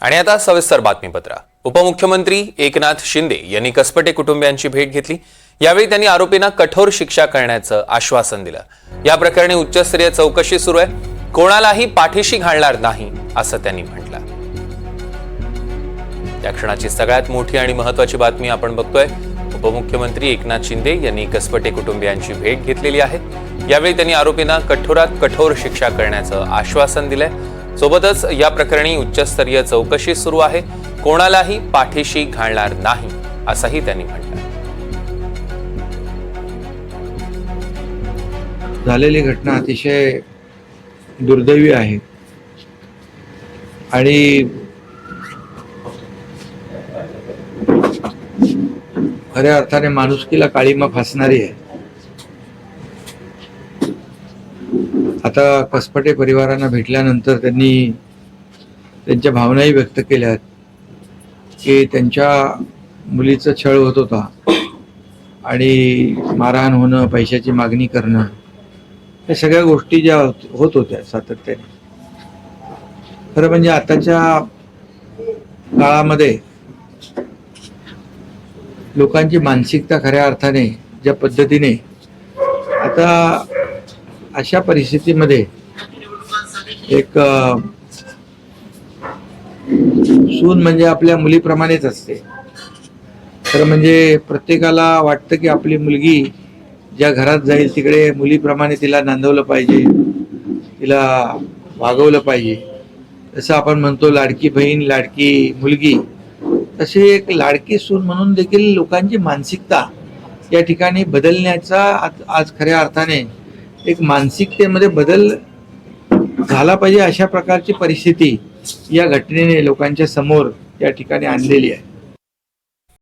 आणि आता सविस्तर बातमीपत्र। उपमुख्यमंत्री एकनाथ शिंदे यांनी कसपटे कुटुंबियांची भेट घेतली। यावेळी त्यांनी आरोपींना कठोर शिक्षा करण्याचं आश्वासन दिलं। या प्रकरणी उच्चस्तरीय चौकशी सुरू आहे, कोणालाही पाठीशी घालणार नाही असं त्यांनी म्हटलं। या क्षणाची सगळ्यात मोठी आणि महत्त्वाची बातमी आपण बघतोय। उपमुख्यमंत्री एकनाथ शिंदे यांनी कसपटे कुटुंबियांची भेट घेतलेली आहे। यावेळी त्यांनी आरोपींना कठोरात कठोर शिक्षा करण्याचं आश्वासन दिलंय। सोबतच या प्रकरणी उच्चस्तरीय चौकशी सुरू आहे, कोणालाही पाठीशी घालणार नाही असंही त्यांनी म्हटलं। झालेली घटना अतिशय दुर्दैवी आहे आणि खऱ्या अर्थाने माणुसकीला काळीमा फासणारी आहे। आता कसपटे परिवारांना भेटल्यानंतर त्यांनी त्यांच्या भावनाही व्यक्त केल्यात की त्यांच्या मुलीचा छळ होत होता आणि मारहाण होणं, पैशाची मागणी करणं, या सगळ्या गोष्टी ज्या होत होत्या सातत्याने। खरं म्हणजे आताच्या काळामध्ये लोकांची मानसिकता खऱ्या अर्थाने ज्या पद्धतीने आता अशा परिस्थितीमध्ये एक सून म्हणजे आपल्या मुलीप्रमाणेच असते। खरं म्हणजे प्रत्येकाला वाटतं की आपली मुलगी ज्या घरात जाईल तिकडे मुलीप्रमाणे तिला नांदवलं पाहिजे, तिला वागवलं पाहिजे। जसं आपण म्हणतो लाडकी बहीण लाडकी मुलगी, तशी एक लाडकी सून म्हणून देखील लोकांची मानसिकता या ठिकाणी बदलण्याचा आज खऱ्या अर्थाने एक मानसिकतेमध्ये बदल झाला पाहिजे, अशा प्रकारची परिस्थिती या घटनेने लोकांच्या समोर या ठिकाणी आणलेली आहे।